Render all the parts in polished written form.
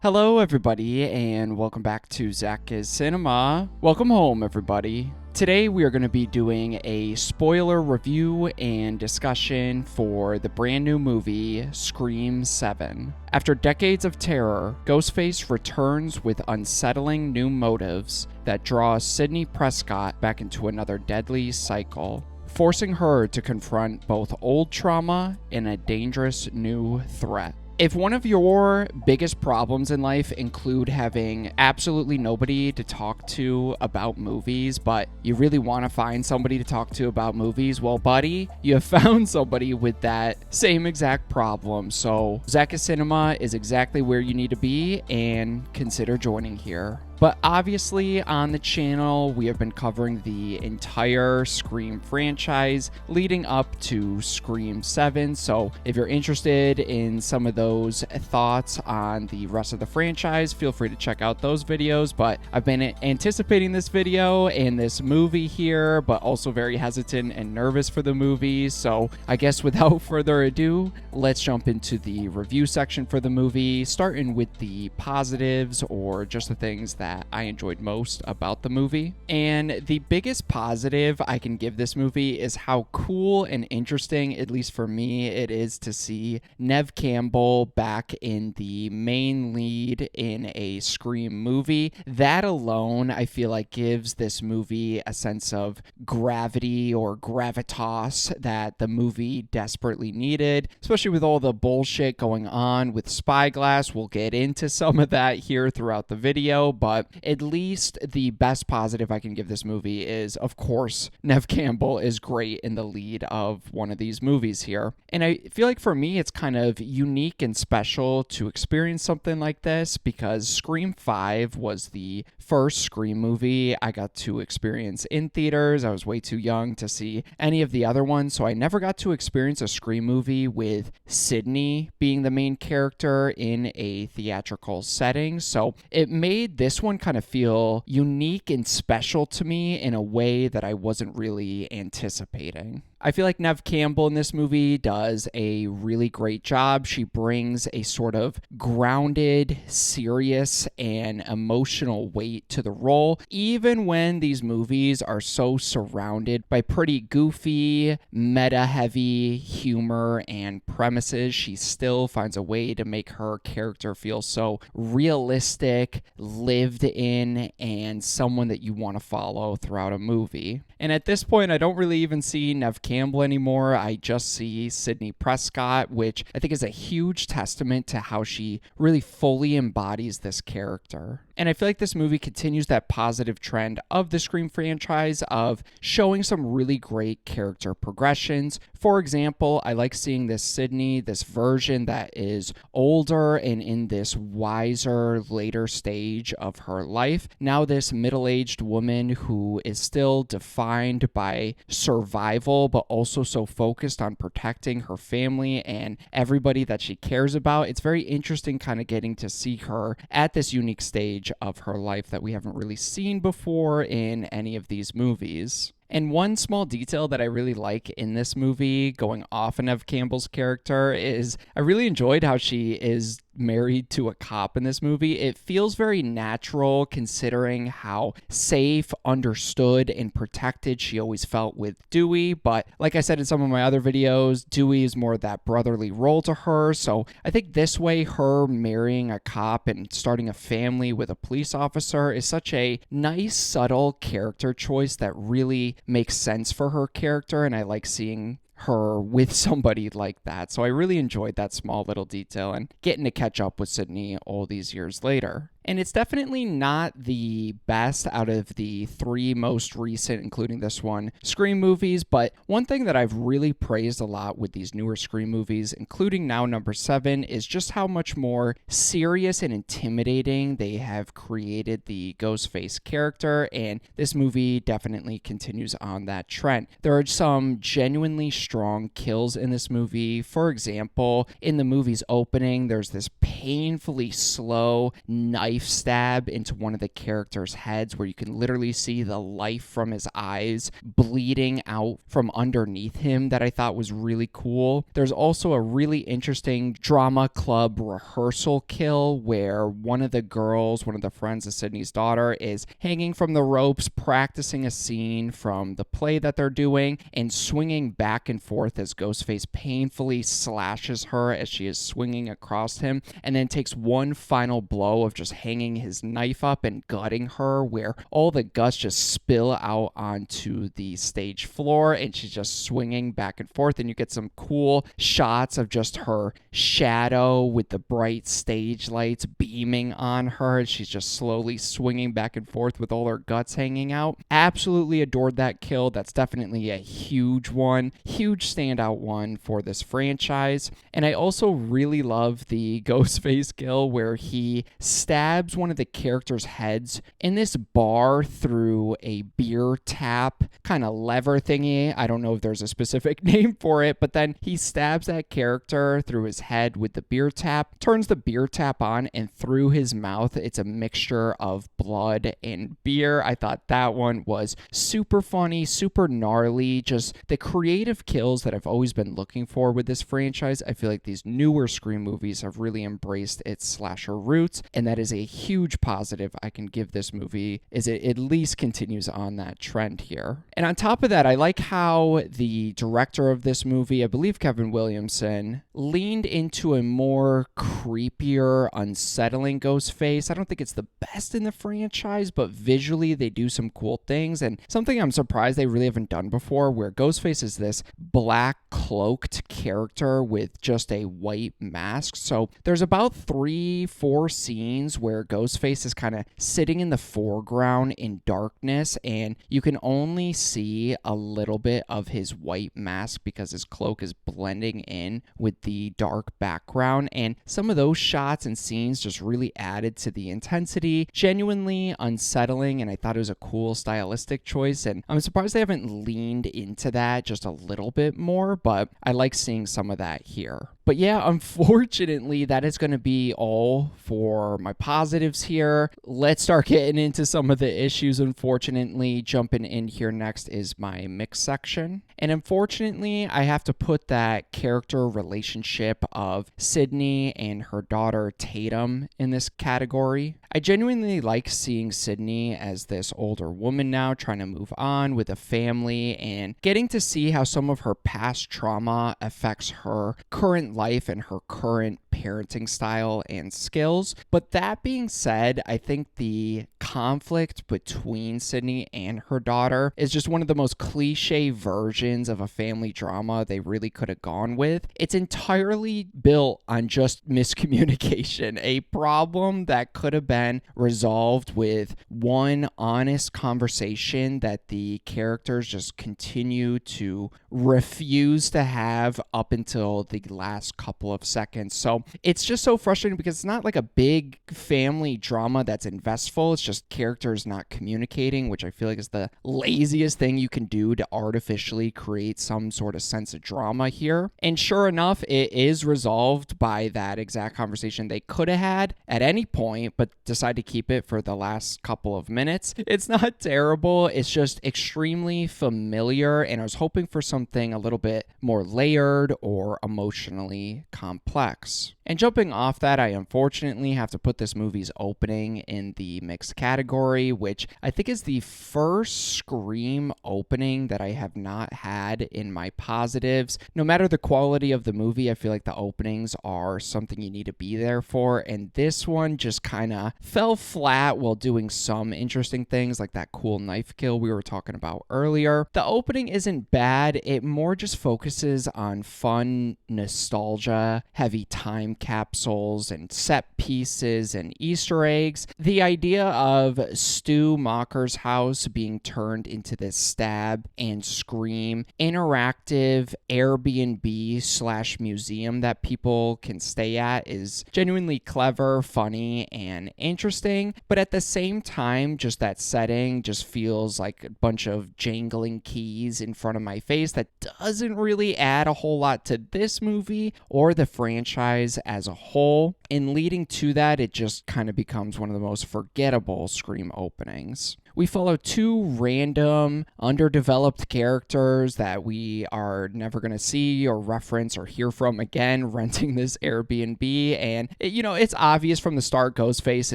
Hello, everybody, and welcome back to ZakIsCinema. Welcome home, everybody. Today, we are going to be doing a spoiler review and discussion for the brand new movie, Scream 7. After decades of terror, Ghostface returns with unsettling new motives that draw Sidney Prescott back into another deadly cycle, forcing her to confront both old trauma and a dangerous new threat. If one of your biggest problems in life include having absolutely nobody to talk to about movies, but you really want to find somebody to talk to about movies, well, buddy, you have found somebody with that same exact problem. So ZakIsCinema is exactly where you need to be, and consider joining here. But obviously on the channel, we have been covering the entire Scream franchise leading up to Scream 7. So if you're interested in some of those thoughts on the rest of the franchise, feel free to check out those videos. But I've been anticipating this video and this movie here, but also very hesitant and nervous for the movie. So I guess without further ado, let's jump into the review section for the movie, starting with the positives or just the things that I enjoyed most about the movie. And the biggest positive I can give this movie is how cool and interesting, at least for me, it is to see Neve Campbell back in the main lead in a Scream movie. That alone, I feel like, gives this movie a sense of gravity or gravitas that the movie desperately needed, especially with all the bullshit going on with Spyglass. We'll get into some of that here throughout the video, but at least the best positive I can give this movie is, of course, Neve Campbell is great in the lead of one of these movies here. And I feel like for me, it's kind of unique and special to experience something like this because Scream 5 was the first Scream movie I got to experience in theaters. I was way too young to see any of the other ones, so I never got to experience a Scream movie with Sidney being the main character in a theatrical setting. So it made this one kind of feel unique and special to me in a way that I wasn't really anticipating. I feel like Neve Campbell in this movie does a really great job. She brings a sort of grounded, serious, and emotional weight to the role, even when these movies are so surrounded by pretty goofy, meta-heavy humor and premises. She still finds a way to make her character feel so realistic, lived in, and someone that you want to follow throughout a movie. And at this point, I don't really even see Neve Campbell anymore. I just see Sidney Prescott, which I think is a huge testament to how she really fully embodies this character. And I feel like this movie continues that positive trend of the Scream franchise of showing some really great character progressions. For example, I like seeing this Sidney, this version that is older and in this wiser later stage of her life. Now this middle-aged woman who is still defined by survival, but also so focused on protecting her family and everybody that she cares about. It's very interesting kind of getting to see her at this unique stage of her life that we haven't really seen before in any of these movies. And one small detail that I really like in this movie, going off of Neve Campbell's character, is I really enjoyed how she is married to a cop in this movie. It feels very natural considering how safe, understood, and protected she always felt with Dewey. But like I said in some of my other videos, Dewey is more of that brotherly role to her. So I think this way, her marrying a cop and starting a family with a police officer is such a nice, subtle character choice that really makes sense for her character. And I like seeing her with somebody like that. So I really enjoyed that small little detail and getting to catch up with Sidney all these years later. And it's definitely not the best out of the three most recent, including this one, Scream movies. But one thing that I've really praised a lot with these newer Scream movies, including now number 7, is just how much more serious and intimidating they have created the Ghostface character. And this movie definitely continues on that trend. There are some genuinely strong kills in this movie. For example, in the movie's opening, there's this painfully slow knife knife stab into one of the characters' heads where you can literally see the life from his eyes bleeding out from underneath him that I thought was really cool. There's also a really interesting drama club rehearsal kill where one of the girls, one of the friends of Sidney's daughter, is hanging from the ropes practicing a scene from the play that they're doing and swinging back and forth as Ghostface painfully slashes her as she is swinging across him, and then takes one final blow of just hanging his knife up and gutting her, where all the guts just spill out onto the stage floor and she's just swinging back and forth, and you get some cool shots of just her shadow with the bright stage lights beaming on her. She's just slowly swinging back and forth with all her guts hanging out. Absolutely adored that kill. That's definitely a huge one, huge standout one for this franchise. And I also really love the Ghostface kill where he stabs one of the characters' heads in this bar through a beer tap kind of lever thingy. I don't know if there's a specific name for it, but then he stabs that character through his head with the beer tap, turns the beer tap on, and through his mouth, it's a mixture of blood and beer. I thought that one was super funny, super gnarly, just the creative kills that I've always been looking for with this franchise. I feel like these newer Scream movies have really embraced its slasher roots, and that is a huge positive I can give this movie, is it at least continues on that trend here. And on top of that, I like how the director of this movie, I believe Kevin Williamson, leaned into a more creepier, unsettling Ghostface. I don't think it's the best in the franchise, but visually they do some cool things, and something I'm surprised they really haven't done before, where Ghostface is this black cloaked character with just a white mask. So there's about 3-4 scenes where Ghostface is kind of sitting in the foreground in darkness, and you can only see a little bit of his white mask because his cloak is blending in with the dark background. And some of those shots and scenes just really added to the intensity, genuinely unsettling, and I thought it was a cool stylistic choice. And I'm surprised they haven't leaned into that just a little bit more, but I like seeing some of that here. But yeah, unfortunately, that is going to be all for my positives here. Let's start getting into some of the issues, unfortunately. Jumping in here next is my mix section. And unfortunately, I have to put that character relationship of Sidney and her daughter Tatum in this category. I genuinely like seeing Sidney as this older woman now trying to move on with a family and getting to see how some of her past trauma affects her current life and her current parenting style and skills. But that being said, I think the conflict between Sidney and her daughter is just one of the most cliche versions of a family drama they really could have gone with. It's entirely built on just miscommunication, a problem that could have been resolved with one honest conversation that the characters just continue to refuse to have up until the last couple of seconds. So it's just so frustrating because it's not like a big family drama that's investful. It's just characters not communicating, which I feel like is the laziest thing you can do to artificially create some sort of sense of drama here. And sure enough, it is resolved by that exact conversation they could have had at any point, but decide to keep it for the last couple of minutes. It's not terrible. It's just extremely familiar, and I was hoping for something a little bit more layered or emotionally complex. And jumping off that, I unfortunately have to put this movie's opening in the mixed category, which I think is the first Scream opening that I have not had in my positives. No matter the quality of the movie, I feel like the openings are something you need to be there for, and this one just kind of fell flat while doing some interesting things like that cool knife kill we were talking about earlier. The opening isn't bad, it more just focuses on fun nostalgia, heavy time capsules and set pieces and Easter eggs. The idea of Stu Macher's house being turned into this stab and scream interactive Airbnb/museum that people can stay at is genuinely clever, funny, and interesting. But at the same time, just that setting just feels like a bunch of jangling keys in front of my face that doesn't really add a whole lot to this movie or the franchise as a whole. And leading to that, it just kind of becomes one of the most forgettable Scream openings. We follow two random, underdeveloped characters that we are never going to see or reference or hear from again renting this Airbnb. And, it's obvious from the start Ghostface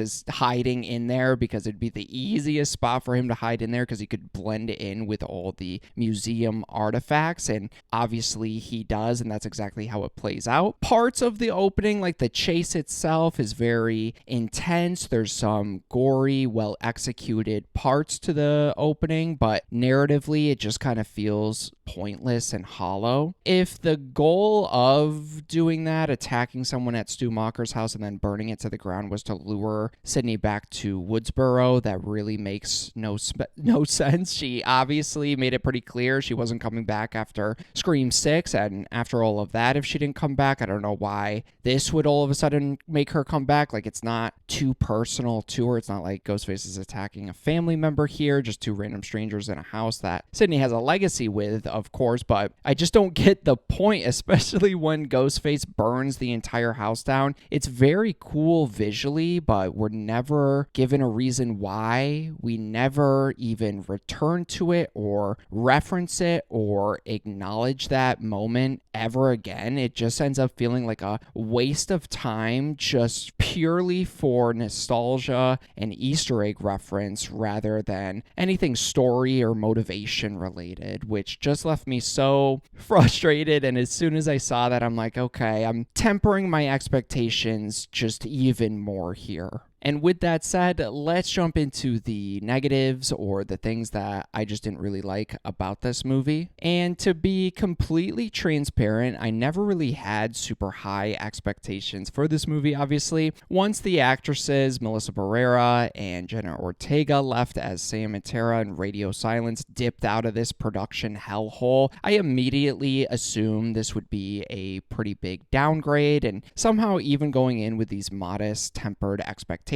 is hiding in there because it'd be the easiest spot for him to hide in there because he could blend in with all the museum artifacts. And obviously he does, and that's exactly how it plays out. Parts of the opening, like the chase itself, is very intense. There's some gory, well-executed parts to the opening, but narratively it just kind of feels pointless and hollow. If the goal of doing that, attacking someone at Stu Macher's house and then burning it to the ground, was to lure Sidney back to Woodsboro, that really makes no sense. She obviously made it pretty clear she wasn't coming back after Scream 6, and after all of that, if she didn't come back, I don't know why this would all of a sudden make her come back. Like, it's not too personal to her. It's not like Ghostface is attacking a family member here, just two random strangers in a house that Sidney has a legacy with, of course, but I just don't get the point, especially when Ghostface burns the entire house down. It's very cool visually, but we're never given a reason why. We never even return to it or reference it or acknowledge that moment ever again. It just ends up feeling like a waste of time, just purely for nostalgia and Easter egg reference rather than anything story or motivation related, which just left me so frustrated. And as soon as I saw that, I'm like, okay, I'm tempering my expectations just even more here. And with that said, let's jump into the negatives or the things that I just didn't really like about this movie. And to be completely transparent, I never really had super high expectations for this movie, obviously. Once the actresses Melissa Barrera and Jenna Ortega left as Sam and Tara and Radio Silence dipped out of this production hellhole, I immediately assumed this would be a pretty big downgrade, and somehow even going in with these modest, tempered expectations,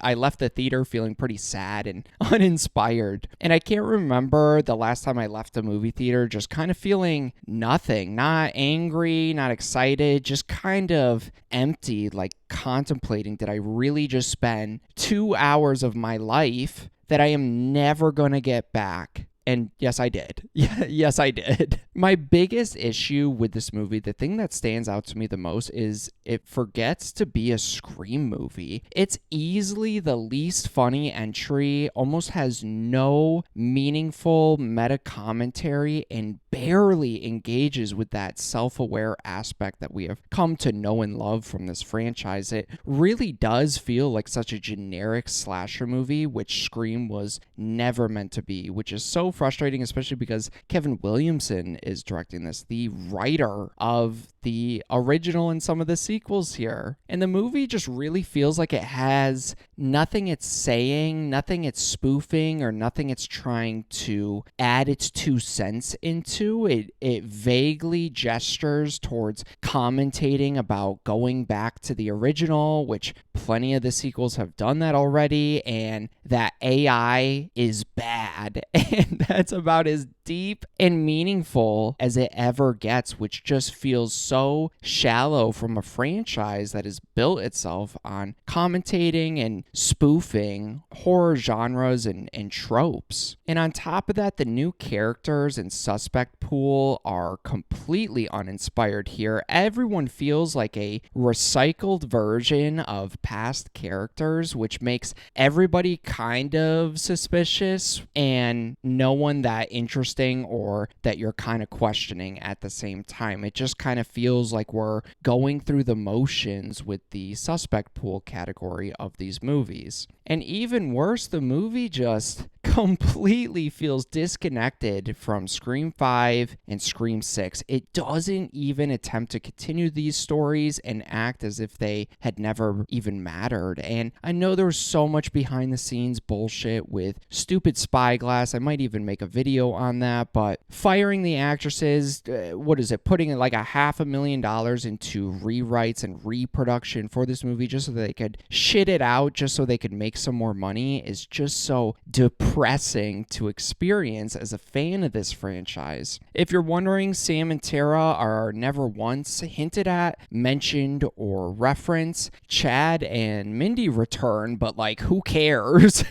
I left the theater feeling pretty sad and uninspired. And I can't remember the last time I left a movie theater just kind of feeling nothing, not angry, not excited, just kind of empty, like contemplating, did I really just spend 2 hours of my life that I am never going to get back? And yes, I did. Yes, I did. My biggest issue with this movie, the thing that stands out to me the most, is it forgets to be a Scream movie. It's easily the least funny entry, almost has no meaningful meta commentary, and barely engages with that self-aware aspect that we have come to know and love from this franchise. It really does feel like such a generic slasher movie, which Scream was never meant to be, which is so frustrating, especially because Kevin Williamson is directing this, the writer of the original and some of the sequels here. And the movie just really feels like it has nothing it's saying, nothing it's spoofing, or nothing it's trying to add its 2 cents into. It vaguely gestures towards commentating about going back to the original, which plenty of the sequels have done that already, and that AI is bad. And that's about as deep and meaningful as it ever gets, which just feels so shallow from a franchise that has built itself on commentating and spoofing horror genres and tropes. And on top of that, the new characters and suspect pool are completely uninspired here. Everyone feels like a recycled version of past characters, which makes everybody kind of suspicious and no one that interesting or that you're kind of questioning at the same time. It just kind of feels like we're going through the motions with the suspect pool category of these movies. And even worse, the movie just completely feels disconnected from Scream 5 and Scream 6. It doesn't even attempt to continue these stories and act as if they had never even mattered. And I know there's so much behind the scenes bullshit with stupid spyglass. I might even make a video on that, but firing the actresses, putting like $500,000 into rewrites and reproduction for this movie just so they could shit it out, just so they could make some more money, is just so depressing depressing to experience as a fan of this franchise. If you're wondering, Sam and Tara are never once hinted at, mentioned, or referenced. Chad and Mindy return, but like, who cares?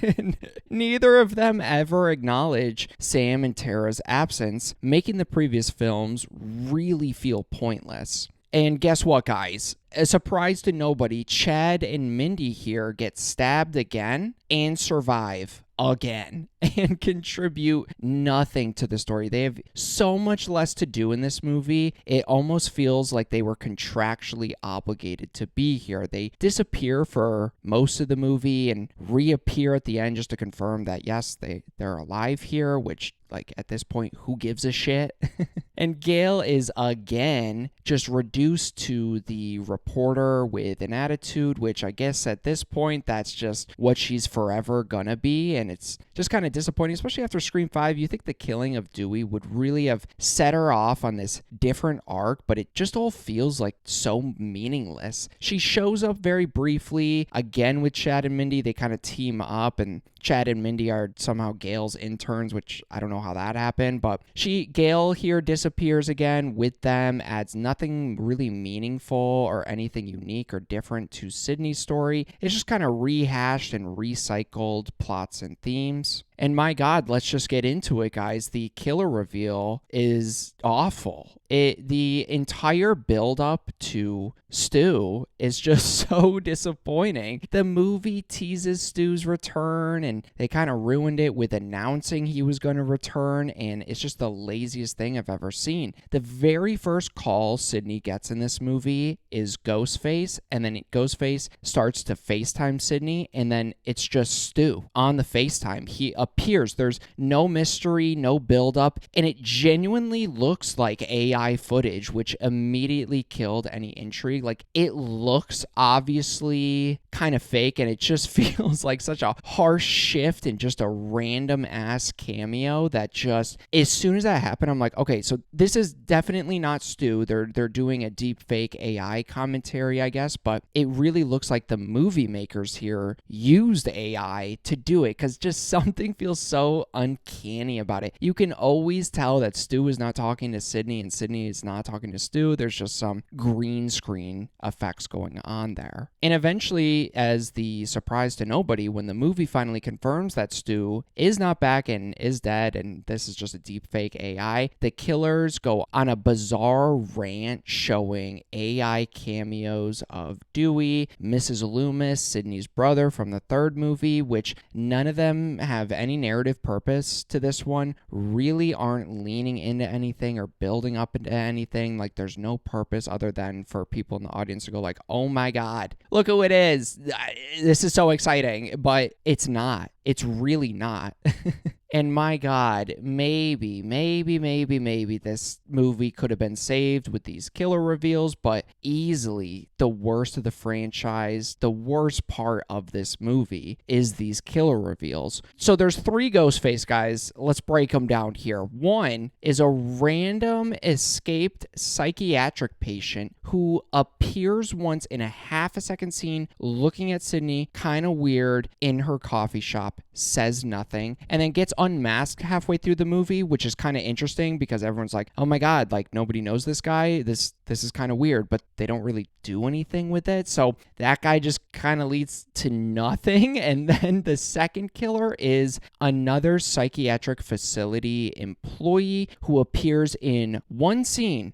Neither of them ever acknowledge Sam and Tara's absence, making the previous films really feel pointless. And guess what, guys? A surprise to nobody, Chad and Mindy here get stabbed again and survive again and contribute nothing to the story. They have so much less to do in this movie. It almost feels like they were contractually obligated to be here. They disappear for most of the movie and reappear at the end just to confirm that, yes, they're alive here, which, like, at this point, who gives a shit? And Gail is again just reduced to the reporter with an attitude, which I guess at this point, that's just what she's forever gonna be. And it's just kind of disappointing, especially after Scream 5. You think the killing of Dewey would really have set her off on this different arc, but it just all feels like so meaningless. She shows up very briefly again with Chad and Mindy. They kind of team up, and Chad and Mindy are somehow Gail's interns, which I don't know how that happened, but Gail here disappears again with them, adds nothing really meaningful or anything unique or different to Sidney's story. It's just kind of rehashed and recycled plots and themes. And my God, let's just get into it, guys. The killer reveal is awful. The entire build-up to Stu is just so disappointing. The movie teases Stu's return, and they kind of ruined it with announcing he was going to return, and it's just the laziest thing I've ever seen. The very first call Sidney gets in this movie is Ghostface, and then Ghostface starts to FaceTime Sidney, and then it's just Stu on the FaceTime. He appears. There's no mystery, no build-up, and it genuinely looks like AI footage, which immediately killed any intrigue. Like, it looks obviously kind of fake, and it just feels like such a harsh shift and just a random-ass cameo that just, as soon as that happened, I'm like, okay, so this is definitely not Stu. They're doing a deep fake AI commentary, I guess, but it really looks like the movie makers here used AI to do it, because just something feels so uncanny about it. You can always tell that Stu is not talking to Sidney and Sidney is not talking to Stu. There's just some green screen effects going on there. And eventually, as the surprise to nobody, when the movie finally confirms that Stu is not back and is dead and this is just a deep fake AI, the killers go on a bizarre rant showing AI cameos of Dewey, Mrs. Loomis, Sidney's brother from the third movie, which none of them have any narrative purpose to this one, really aren't leaning into anything or building up into anything. Like, there's no purpose other than for people in the audience to go like, oh my God, look who it is. This is so exciting, but it's not. It's really not. And my God, maybe this movie could have been saved with these killer reveals, but easily the worst of the franchise, the worst part of this movie is these killer reveals. So there's 3 Ghostface guys. Let's break them down here. One is a random escaped psychiatric patient who appears once in a half a second scene looking at Sidney, kind of weird, in her coffee shop, says nothing, and then gets unmasked halfway through the movie, which is kind of interesting because everyone's like, oh my God, like, nobody knows this guy. This is kind of weird, but they don't really do anything with it. So that guy just kind of leads to nothing. And then the second killer is another psychiatric facility employee who appears in one scene,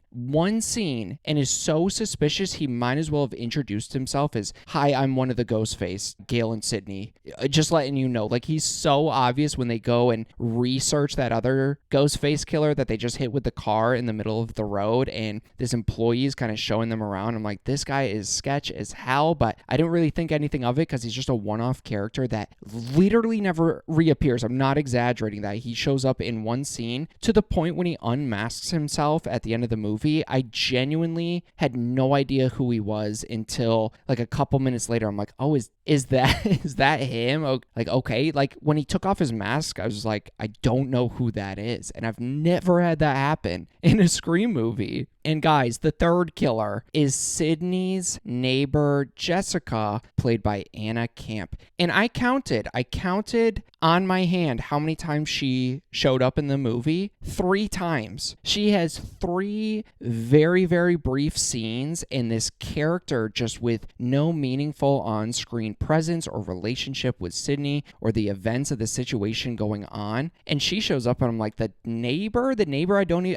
and is so suspicious he might as well have introduced himself as, hi, I'm one of the Ghostface, Gail and Sidney. Just letting you know, like, he's so obvious when they go and research that other Ghostface killer that they just hit with the car in the middle of the road, and this employee is kind of showing them around. I'm like, this guy is sketch as hell, but I didn't really think anything of it because he's just a one-off character that literally never reappears. I'm not exaggerating that. He shows up in one scene to the point when he unmasks himself at the end of the movie. I genuinely had no idea who he was until like a couple minutes later. I'm like, oh, is that him? Oh, like, okay. Like, when he took off his mask, I was like, I don't know who that is. And I've never had that happen in a Scream movie. And guys, the third killer is Sidney's neighbor, Jessica, played by Anna Camp. And I counted on my hand how many times she showed up in the movie. 3 times. She has 3 very, very brief scenes, and this character just with no meaningful on-screen presence or relationship with Sidney or the events of the situation going on. And she shows up and I'm like, the neighbor,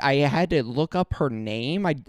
I had to look up her name. Like,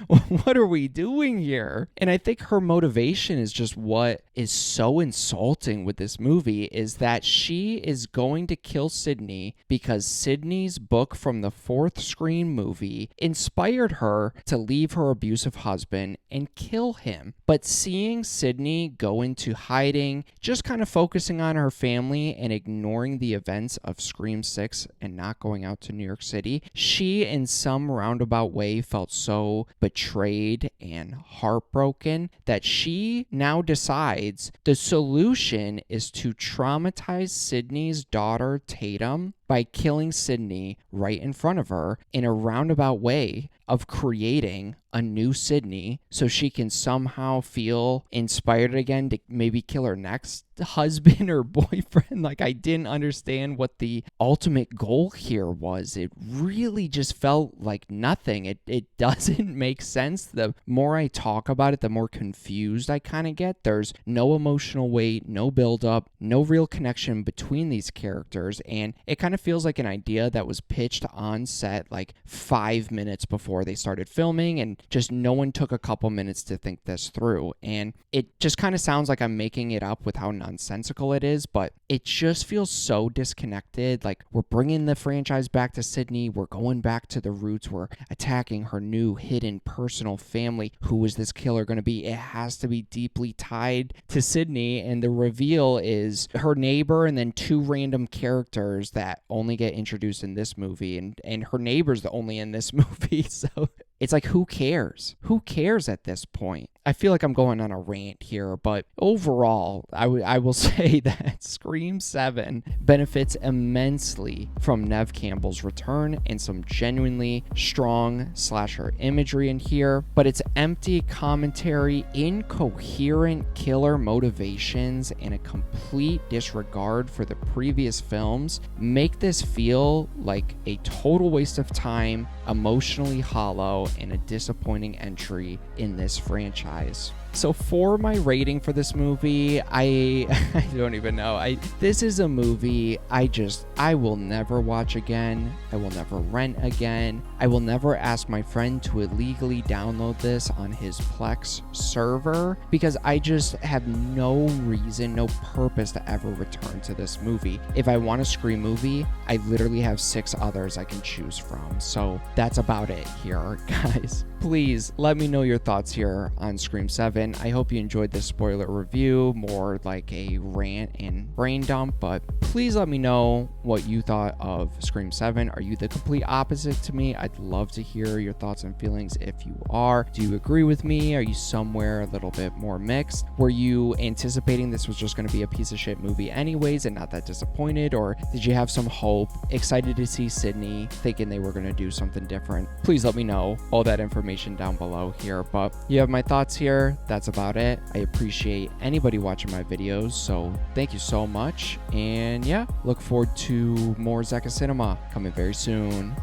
what are we doing here? And I think her motivation is just what is so insulting with this movie, is that she is going to kill Sidney because Sidney's book from the 4th Scream movie inspired her to leave her abusive husband and kill him. But seeing Sidney go into hiding, just kind of focusing on her family and ignoring the events of Scream 6 and not going out to New York City, she in some roundabout way felt so betrayed and heartbroken that she now decides the solution is to traumatize Sidney's daughter Tatum by killing Sidney right in front of her in a roundabout way of creating a new Sidney so she can somehow feel inspired again to maybe kill her next husband or boyfriend. Like, I didn't understand what the ultimate goal here was. It really just felt like nothing. It doesn't make sense. The more I talk about it, the more confused I kind of get. There's no emotional weight, no buildup, no real connection between these characters, and it kind of feels like an idea that was pitched on set like 5 minutes before they started filming, and just no one took a couple minutes to think this through. And it just kind of sounds like I'm making it up with how nonsensical it is, but it just feels so disconnected. Like, we're bringing the franchise back to Sidney, we're going back to the roots, we're attacking her new hidden personal family. Who is this killer going to be? It has to be deeply tied to Sidney, and the reveal is her neighbor and then 2 random characters that only get introduced in this movie, and her neighbor's the only in this movie. So it's like, who cares? Who cares at this point? I feel like I'm going on a rant here, but overall, I will say that Scream 7 benefits immensely from Neve Campbell's return and some genuinely strong slasher imagery in here, but its empty commentary, incoherent killer motivations, and a complete disregard for the previous films make this feel like a total waste of time, emotionally hollow, and a disappointing entry in this franchise. So for my rating for this movie, I don't even know. This is a movie I will never watch again. I will never rent again. I will never ask my friend to illegally download this on his Plex server, because I just have no reason, no purpose to ever return to this movie. If I want a Scream movie, I literally have 6 others I can choose from. So that's about it here, guys. Please let me know your thoughts here on Scream 7. I hope you enjoyed this spoiler review, more like a rant and brain dump, but please let me know what you thought of Scream 7. Are you the complete opposite to me? I'd love to hear your thoughts and feelings if you are. Do you agree with me? Are you somewhere a little bit more mixed? Were you anticipating this was just going to be a piece of shit movie anyways and not that disappointed? Or did you have some hope, excited to see Sidney, thinking they were going to do something different? Please let me know all that information down below here, but you have my thoughts here. That's about it. I appreciate anybody watching my videos, so thank you so much, and yeah, look forward to more ZakIsCinema coming very soon.